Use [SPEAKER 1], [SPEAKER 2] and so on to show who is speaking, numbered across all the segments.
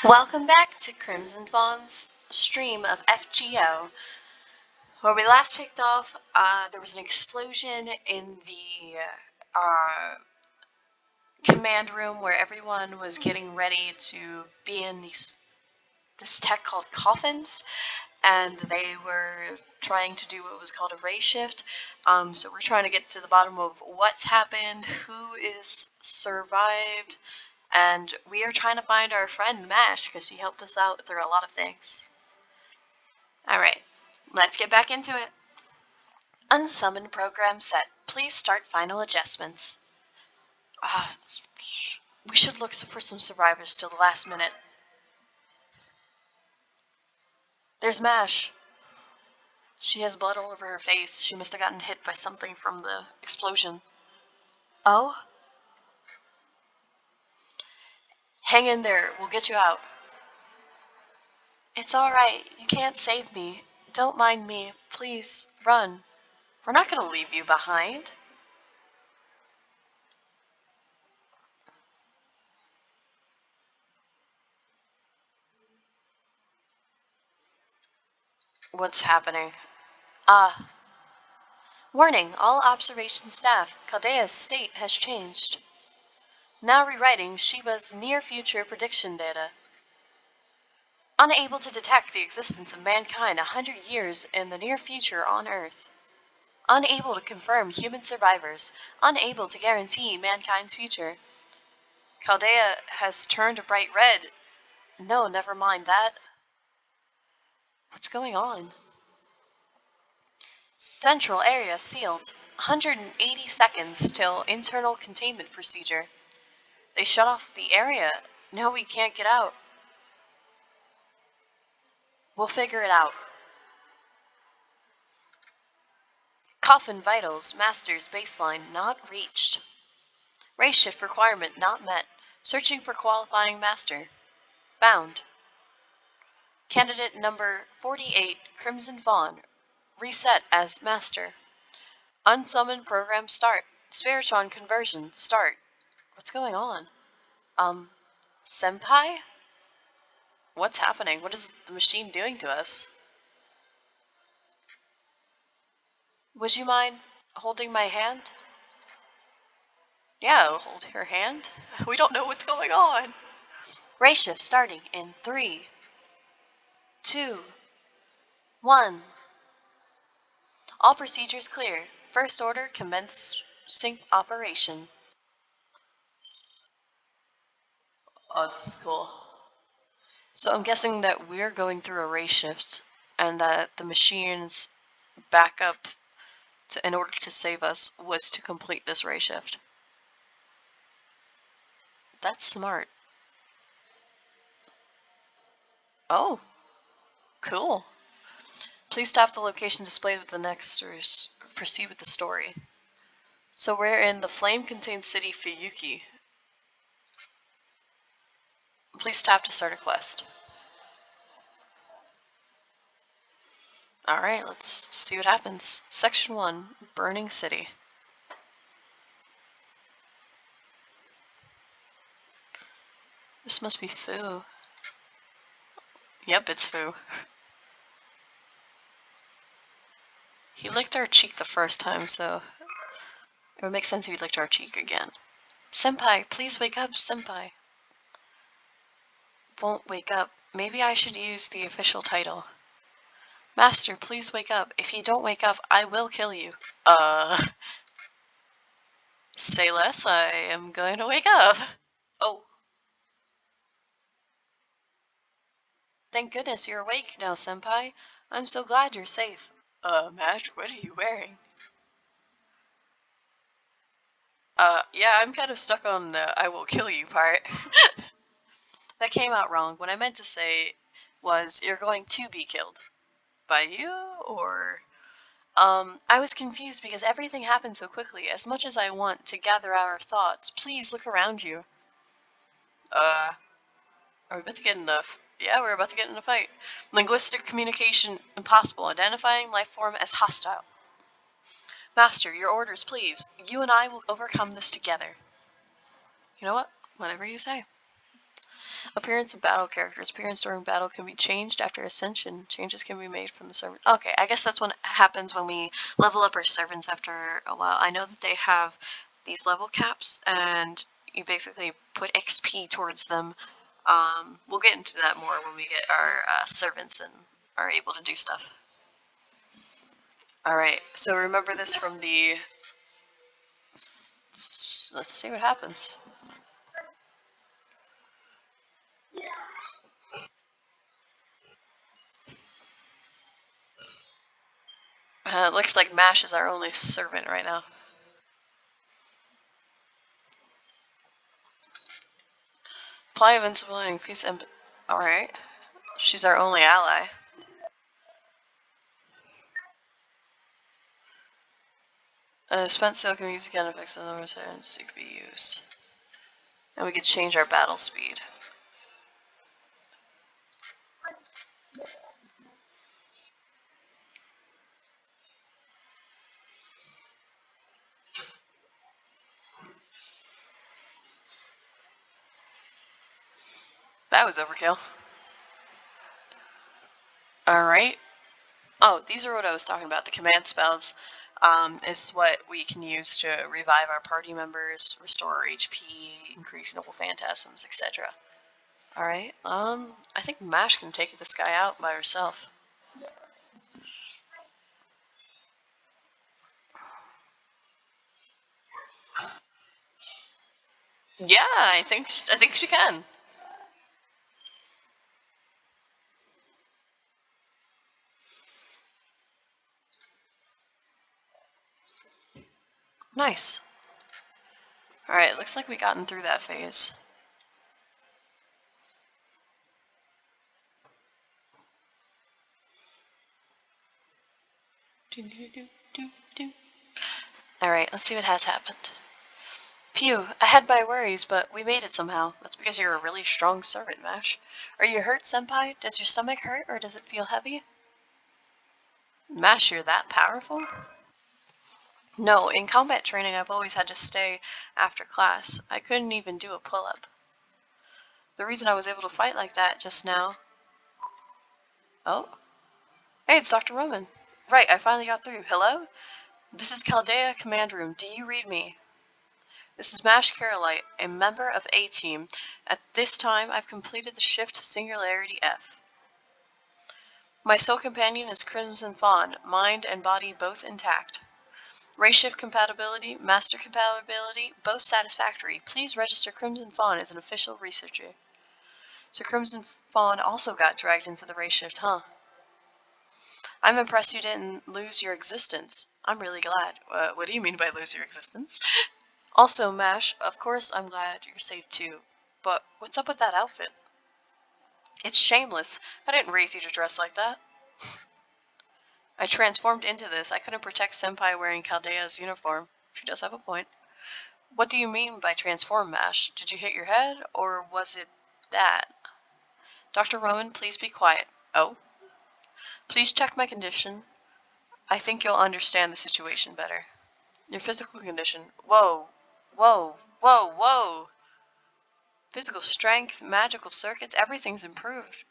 [SPEAKER 1] Welcome back to Crimson Fawn's stream of FGO. Where we last picked off, there was an explosion in the command room where everyone was getting ready to be in this tech called coffins, and they were trying to do what was called a ray shift. So we're trying to get to the bottom of what's happened, who is survived, and we are trying to find our friend Mash because she helped us out through a lot of things. Alright, let's get back into it. Unsummon program set. Please start final adjustments. We should look for some survivors till the last minute. There's Mash. She has blood all over her face. She must have gotten hit by something from the explosion. Oh? Hang in there. We'll get you out. It's alright. You can't save me. Don't mind me. Please, run. We're not gonna leave you behind. What's happening? Warning, all observation staff. Caldea's state has changed. Now rewriting Shiba's near-future prediction data. Unable to detect the existence of mankind 100 years in the near future on Earth. Unable to confirm human survivors. Unable to guarantee mankind's future. Chaldea has turned a bright red. No, never mind that. What's going on? Central area sealed. 180 seconds till internal containment procedure. They shut off the area. Now we can't get out. We'll figure it out. Coffin vitals, master's baseline not reached. Race shift requirement not met. Searching for qualifying master. Found. Candidate number 48, Crimson Fawn. Reset as master. Unsummon program start. Spiritron conversion start. What's going on? Senpai? What's happening? What is the machine doing to us? Would you mind holding my hand? Yeah, hold her hand. We don't know what's going on. Ray shift starting in 3, 2, 1. All procedures clear. First order commencing operation. Oh, this is cool. So I'm guessing that we're going through a ray shift, and that the machine's backup in order to save us was to complete this ray shift. That's smart. Oh, cool. Please stop the location displayed with the next or proceed with the story. So we're in the flame-contained city Fuyuki. Please tap to start a quest. Alright, let's see what happens. Section 1, Burning City. This must be Fu. Yep, it's Fu. He licked our cheek the first time, so it would make sense if he licked our cheek again. Senpai, please wake up, Senpai. Won't wake up. Maybe I should use the official title. Master, please wake up. If you don't wake up, I will kill you. Say less, I am going to wake up. Oh. Thank goodness you're awake now, Senpai. I'm so glad you're safe. Mash, what are you wearing? Yeah, I'm kind of stuck on the I will kill you part. That came out wrong. What I meant to say was you're going to be killed. By you, or... I was confused because everything happened so quickly. As much as I want to gather our thoughts, please look around you. Are we about to get enough? Yeah, we're about to get in a fight. Linguistic communication impossible. Identifying life form as hostile. Master, your orders, please. You and I will overcome this together. You know what? Whatever you say. Appearance of battle characters. Appearance during battle can be changed after ascension. Changes can be made from the servant. Okay, I guess that's what happens when we level up our servants after a while. I know that they have these level caps, and you basically put XP towards them. We'll get into that more when we get our servants and are able to do stuff. Alright, so remember this from the... Let's see what happens. It looks like Mash is our only servant right now. Apply invincibility and increase Alright. She's our only ally. Spent skill can be used again affects the number of turns it can be used. And we could change our battle speed. That was overkill. Alright. Oh, these are what I was talking about. The command spells is what we can use to revive our party members, restore our HP, increase noble phantasms, etc. Alright, I think Mash can take this guy out by herself. Yeah, I think she can. Nice. Alright, looks like we gotten through that phase. Alright, let's see what has happened. Phew, I had my worries, but we made it somehow. That's because you're a really strong servant, Mash. Are you hurt, Senpai? Does your stomach hurt, or does it feel heavy? Mash, you're that powerful? No, in combat training I've always had to stay after class. I couldn't even do a pull-up. The reason I was able to fight like that just now... Oh? Hey, it's Dr. Roman. Right, I finally got through. Hello? This is Chaldea Command Room. Do you read me? This is Mash Carolite, a member of A-Team. At this time, I've completed the shift Singularity F. My soul companion is Crimson Fawn, mind and body both intact. Race shift compatibility, master compatibility, both satisfactory. Please register Crimson Fawn as an official researcher. So Crimson Fawn also got dragged into the race shift, huh? I'm impressed you didn't lose your existence. I'm really glad. What do you mean by lose your existence? Also, Mash, of course I'm glad you're safe too. But what's up with that outfit? It's shameless. I didn't raise you to dress like that. I transformed into this. I couldn't protect Senpai wearing Chaldea's uniform. She does have a point. What do you mean by transform, Mash? Did you hit your head, or was it that? Dr. Roman, please be quiet. Oh? Please check my condition. I think you'll understand the situation better. Your physical condition. Whoa. Whoa. Whoa. Whoa. Physical strength, magical circuits, everything's improved.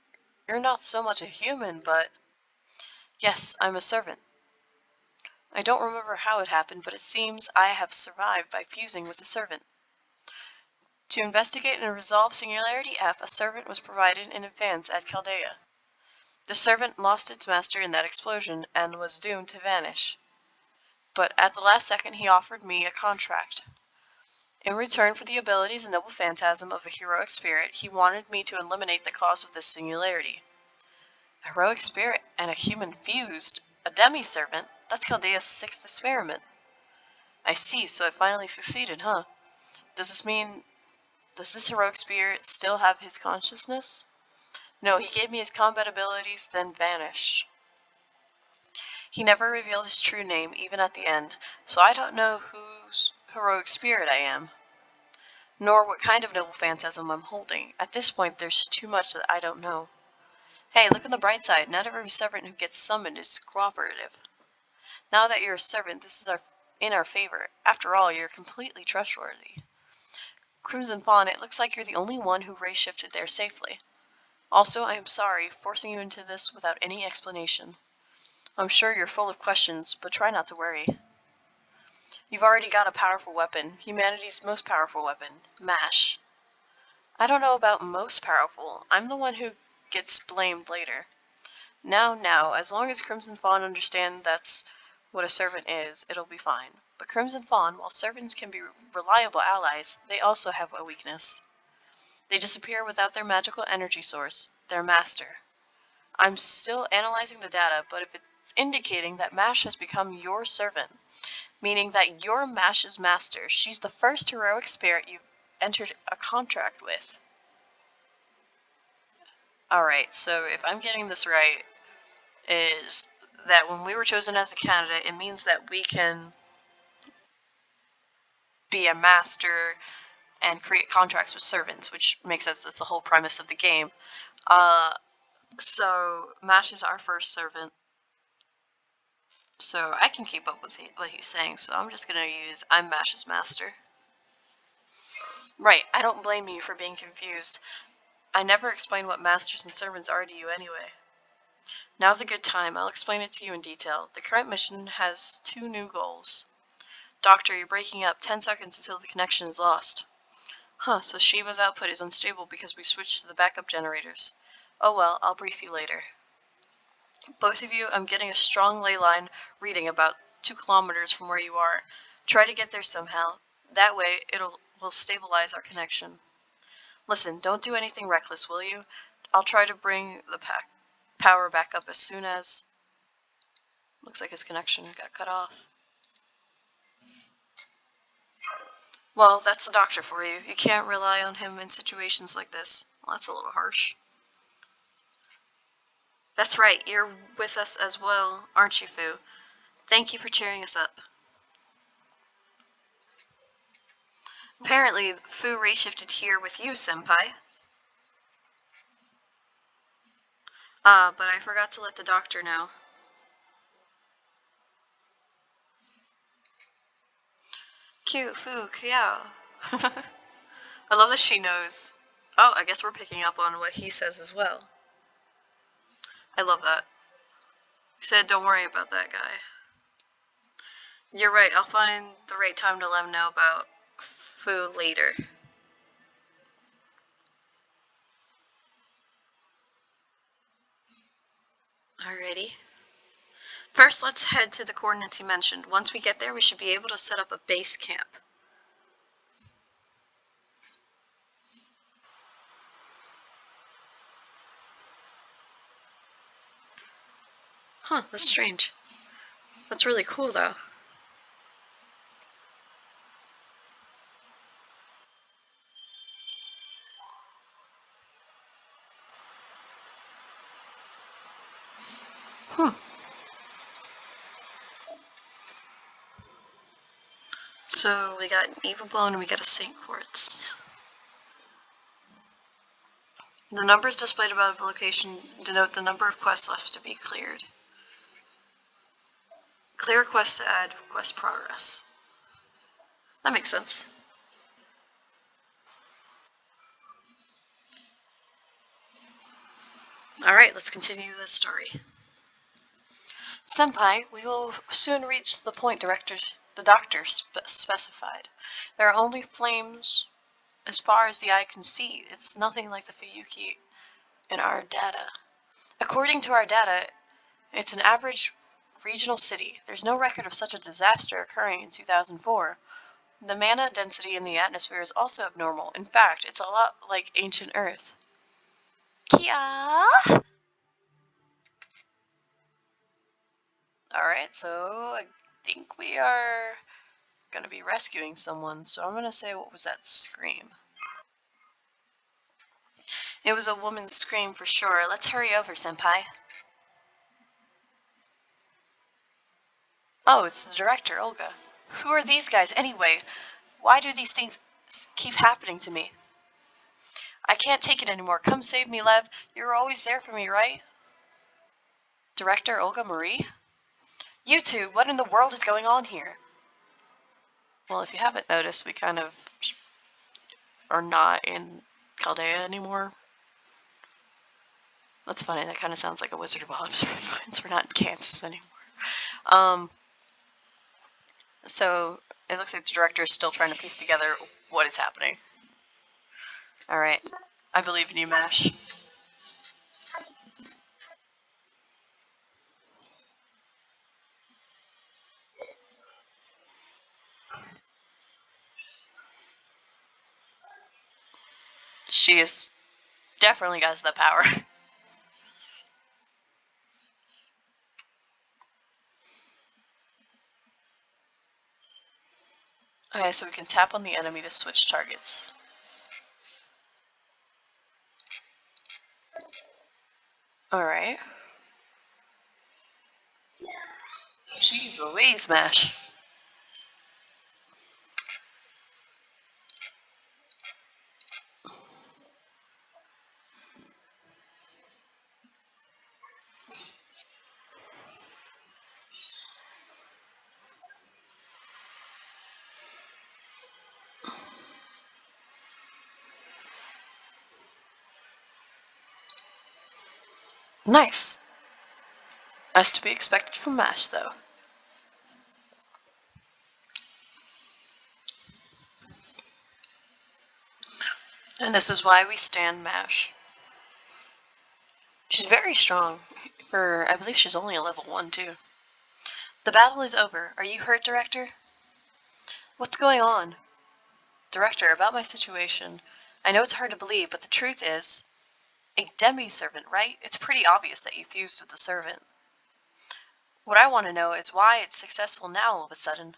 [SPEAKER 1] You're not so much a human, but... Yes, I'm a servant. I don't remember how it happened, but it seems I have survived by fusing with a servant. To investigate and resolve Singularity F, a servant was provided in advance at Chaldea. The servant lost its master in that explosion and was doomed to vanish. But at the last second he offered me a contract. In return for the abilities and noble phantasm of a heroic spirit, he wanted me to eliminate the cause of this singularity. A heroic spirit and a human fused? A demi-servant? That's Chaldea's 6th experiment. I see, so I finally succeeded, huh? Does this heroic spirit still have his consciousness? No, he gave me his combat abilities, then vanished. He never revealed his true name, even at the end, so I don't know whose heroic spirit I am. Nor what kind of noble phantasm I'm holding. At this point, there's too much that I don't know. Hey, look on the bright side. Not every servant who gets summoned is cooperative. Now that you're a servant, this is in our favor. After all, you're completely trustworthy. Crimson Fawn, it looks like you're the only one who ray shifted there safely. Also, I am sorry, forcing you into this without any explanation. I'm sure you're full of questions, but try not to worry. You've already got a powerful weapon, humanity's most powerful weapon, MASH. I don't know about most powerful. I'm the one who gets blamed later. Now, as long as Crimson Fawn understands that's what a servant is, it'll be fine. But Crimson Fawn, while servants can be reliable allies, they also have a weakness. They disappear without their magical energy source, their master. I'm still analyzing the data, but if it's indicating that Mash has become your servant, meaning that you're Mash's master, she's the first heroic spirit you've entered a contract with. Alright, so if I'm getting this right, is that when we were chosen as a candidate, it means that we can be a master and create contracts with servants, which makes sense. That's the whole premise of the game. So Mash is our first servant, so I can keep up with what he's saying, so I'm just gonna use I'm Mash's master. Right, I don't blame you for being confused. I never explained what masters and servants are to you anyway. Now's a good time. I'll explain it to you in detail. The current mission has 2 new goals. Doctor, you're breaking up. 10 seconds until the connection is lost. Huh, so Shiva's output is unstable because we switched to the backup generators. Oh well, I'll brief you later. Both of you, I'm getting a strong ley line reading about 2 kilometers from where you are. Try to get there somehow. That way, will stabilize our connection. Listen, don't do anything reckless, will you? I'll try to bring the power back up as soon as... Looks like his connection got cut off. Well, that's the doctor for you. You can't rely on him in situations like this. Well, that's a little harsh. That's right, you're with us as well, aren't you, Fu? Thank you for cheering us up. Apparently, Fu reshifted here with you, Senpai. But I forgot to let the doctor know. Cute, Fu, Kiao. I love that she knows. Oh, I guess we're picking up on what he says as well. I love that. He said, don't worry about that guy. You're right, I'll find the right time to let him know about Fu later. Alrighty. First, let's head to the coordinates you mentioned. Once we get there, we should be able to set up a base camp. Huh, that's strange. That's really cool, though. So we got an Evil Bone and we got a Saint Quartz. The numbers displayed above the location denote the number of quests left to be cleared. Clear quest to add quest progress. That makes sense. Alright, let's continue this story. Senpai, we will soon reach the point the doctor specified. There are only flames as far as the eye can see. It's nothing like the Fuyuki in our data. According to our data, it's an average regional city. There's no record of such a disaster occurring in 2004. The mana density in the atmosphere is also abnormal. In fact, it's a lot like ancient Earth. Kia! Alright, so I think we are gonna be rescuing someone, so I'm gonna say, what was that scream? It was a woman's scream for sure. Let's hurry over, Senpai. Oh, it's the director, Olga. Who are these guys anyway? Why do these things keep happening to me? I can't take it anymore. Come save me, Lev. You're always there for me, right? Director Olga Marie? You two, what in the world is going on here? Well, if you haven't noticed, we kind of are not in Chaldea anymore. That's funny. That kind of sounds like a Wizard of Oz reference. We're not in Kansas anymore. So it looks like the director is still trying to piece together what is happening. Alright. I believe in you, MASH. She is definitely has the power. Okay, so we can tap on the enemy to switch targets. Alright. Jeez Louise, MASH. Nice. As to be expected from MASH, though. And this is why we stand MASH. She's very strong. I believe she's only a level 1, too. The battle is over. Are you hurt, Director? What's going on? Director, about my situation. I know it's hard to believe, but the truth is... A demi-servant, right? It's pretty obvious that you fused with the servant. What I want to know is why it's successful now all of a sudden.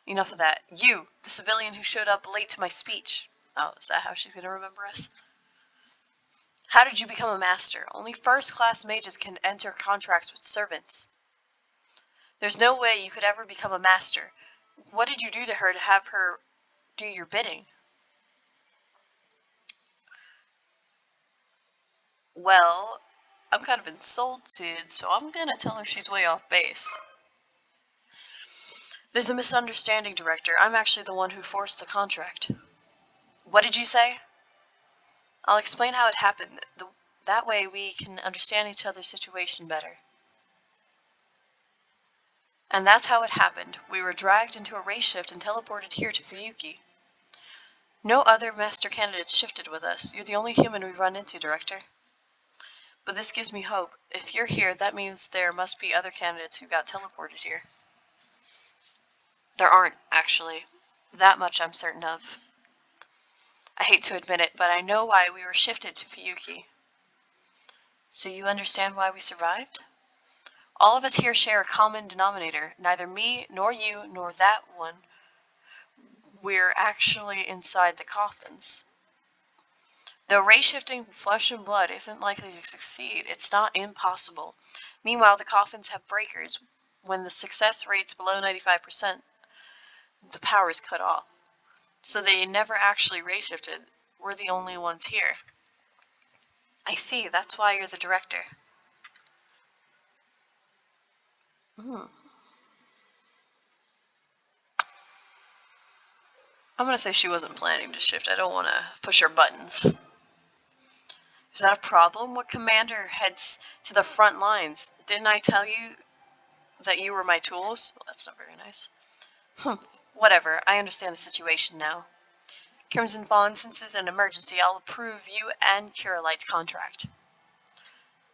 [SPEAKER 1] Enough of that. You, the civilian who showed up late to my speech. Oh, is that how she's going to remember us? How did you become a master? Only first-class mages can enter contracts with servants. There's no way you could ever become a master. What did you do to her to have her do your bidding? Well, I'm kind of insulted, so I'm gonna tell her she's way off base. There's a misunderstanding, Director. I'm actually the one who forced the contract. What did you say? I'll explain how it happened. That way we can understand each other's situation better. And that's how it happened. We were dragged into a race shift and teleported here to Fuyuki. No other master candidates shifted with us. You're the only human we've run into, Director. But this gives me hope. If you're here, that means there must be other candidates who got teleported here. There aren't, actually. That much I'm certain of. I hate to admit it, but I know why we were shifted to Fuyuki. So you understand why we survived? All of us here share a common denominator. Neither me, nor you, nor that one. We're actually inside the coffins. Though ray-shifting flesh and blood isn't likely to succeed, it's not impossible. Meanwhile, the coffins have breakers. When the success rate's below 95%, the power is cut off. So they never actually ray-shifted. We're the only ones here. I see, that's why you're the director. I'm gonna say she wasn't planning to shift. I don't want to push her buttons. Is that a problem? What commander heads to the front lines? Didn't I tell you that you were my tools? Well, that's not very nice. Whatever, I understand the situation now. Crimson Fawn, since it's an emergency, I'll approve you and Kiralight's contract.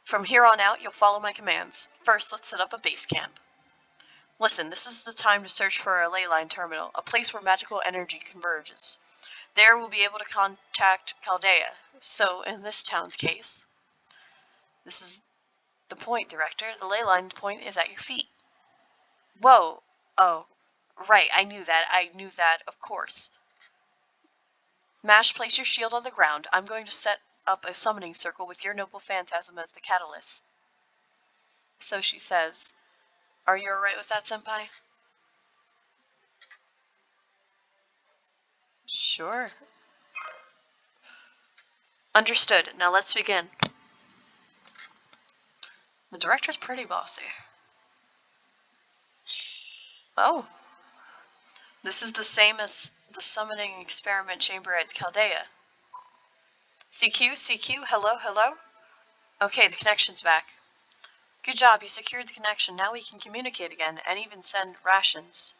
[SPEAKER 1] From here on out, you'll follow my commands. First, let's set up a base camp. Listen, this is the time to search for a ley line terminal, a place where magical energy converges. There we'll be able to contact Chaldea. So, in this town's case, this is the point, Director. The ley line point is at your feet. Whoa. Oh, right, I knew that, of course. Mash, place your shield on the ground. I'm going to set up a summoning circle with your noble phantasm as the catalyst. So she says. Are you alright with that, Senpai? Sure. Understood. Now let's begin. The director's pretty bossy. Oh. This is the the summoning experiment chamber at Chaldea. CQ, hello, hello? Okay, the connection's back. Good job, you secured the connection. Now we can communicate again, and even send rations.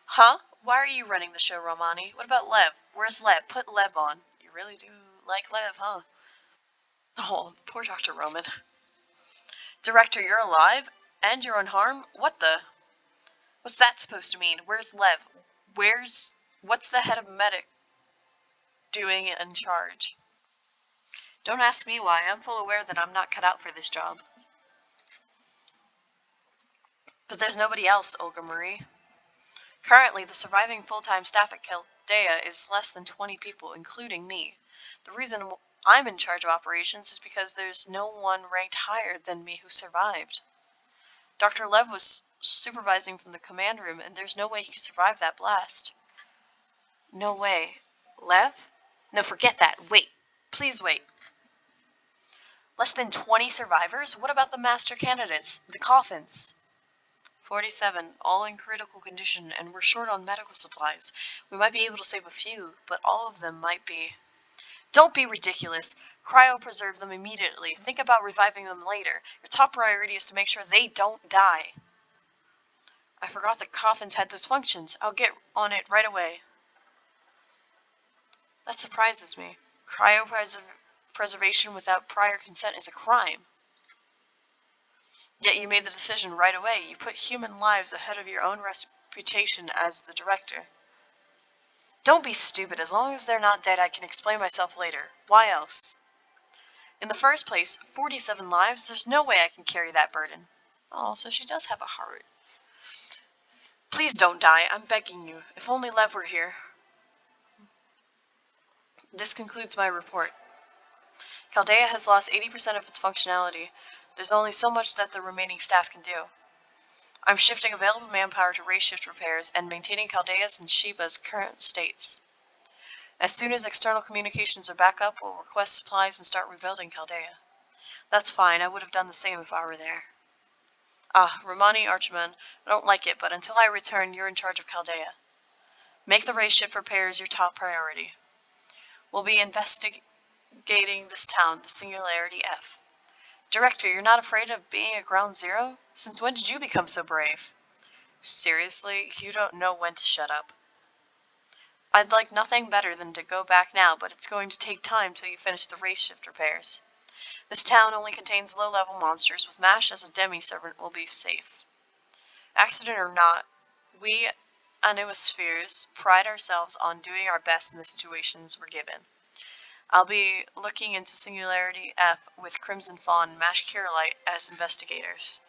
[SPEAKER 1] Huh? Why are you running the show, Romani? What about Lev? Where's Lev? Put Lev on. You really do like Lev, huh? Oh, poor Dr. Roman. Director, you're alive? And you're unharmed? What the? What's that supposed to mean? Where's Lev? What's the head of medic doing in charge? Don't ask me why. I'm full aware that I'm not cut out for this job. But there's nobody else, Olga Marie. Currently, the surviving full-time staff at Chaldea is less than 20 people, including me. The reason I'm in charge of operations is because there's no one ranked higher than me who survived. Dr. Lev was supervising from the command room, and there's no way he could survive that blast. No way. Lev? No, forget that. Wait. Please wait. Less than 20 survivors? What about the master candidates? The coffins? 47, all in critical condition, and we're short on medical supplies. We might be able to save a few, but all of them might be... Don't be ridiculous. Cryopreserve them immediately. Think about reviving them later. Your top priority is to make sure they don't die. I forgot the coffins had those functions. I'll get on it right away. That surprises me. Cryopreservation without prior consent is a crime. Yet you made the decision right away. You put human lives ahead of your own reputation as the director. Don't be stupid. As long as they're not dead, I can explain myself later. Why else? In the first place, 47 lives, there's no way I can carry that burden. Oh, so she does have a heart. Please don't die. I'm begging you. If only Lev were here. This concludes my report. Chaldea has lost 80% of its functionality. There's only so much that the remaining staff can do. I'm shifting available manpower to race shift repairs and maintaining Chaldea's and Sheba's current states. As soon as external communications are back up, we'll request supplies and start rebuilding Chaldea. That's fine, I would have done the same if I were there. Ah, Romani Archman, I don't like it, but until I return, you're in charge of Chaldea. Make the race shift repairs your top priority. We'll be investigating this town, the Singularity F. Director, you're not afraid of being at Ground Zero? Since when did you become so brave? Seriously, you don't know when to shut up. I'd like nothing better than to go back now, but it's going to take time till you finish the race shift repairs. This town only contains low-level monsters. With MASH as a demi-servant, we'll be safe. Accident or not, we Animospheres pride ourselves on doing our best in the situations we're given. I'll be looking into Singularity F with Crimson Fawn and MASH Curelight as investigators.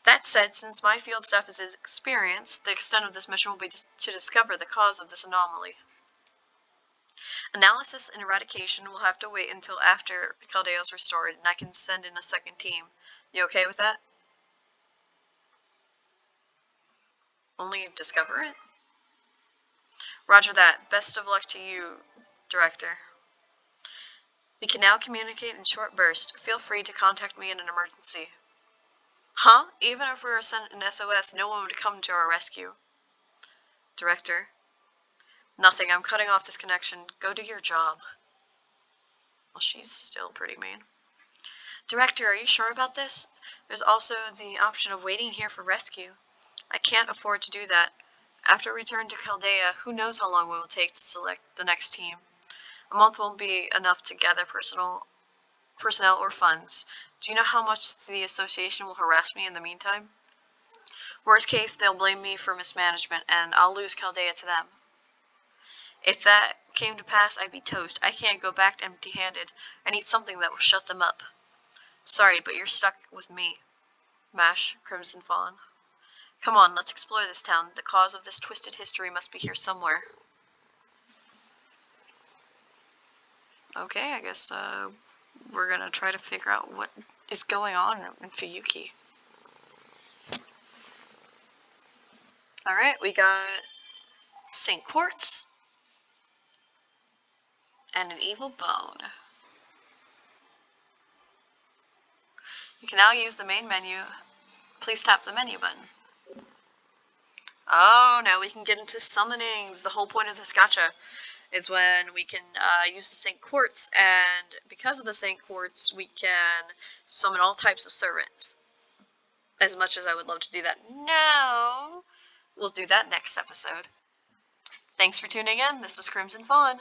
[SPEAKER 1] That said, since my field staff is experienced, the extent of this mission will be to discover the cause of this anomaly. Analysis and eradication will have to wait until after Chaldea is restored, and I can send in a second team. You okay with that? Only discover it? Roger that. Best of luck to you, Director. We can now communicate in short bursts. Feel free to contact me in an emergency. Huh? Even if we were sent an SOS, no one would come to our rescue. Director? Nothing. I'm cutting off this connection. Go do your job. Well, she's still pretty mean. Director, are you sure about this? There's also the option of waiting here for rescue. I can't afford to do that. After we return to Chaldea, who knows how long it will take to select the next team. A month won't be enough to gather personnel or funds. Do you know how much the association will harass me in the meantime? Worst case, they'll blame me for mismanagement, and I'll lose Chaldea to them. If that came to pass, I'd be toast. I can't go back empty-handed. I need something that will shut them up. Sorry, but you're stuck with me. MASH, Crimson Fawn. Come on, let's explore this town. The cause of this twisted history must be here somewhere. Okay, I guess we're gonna try to figure out what is going on in Fuyuki. Alright, we got St. Quartz and an evil bone. You can now use the main menu. Please tap the menu button. Oh, now we can get into summonings. The whole point of this gacha is when we can use the Saint Quartz, and because of the Saint Quartz, we can summon all types of servants. As much as I would love to do that now, we'll do that next episode. Thanks for tuning in. This was Crimson Fawn.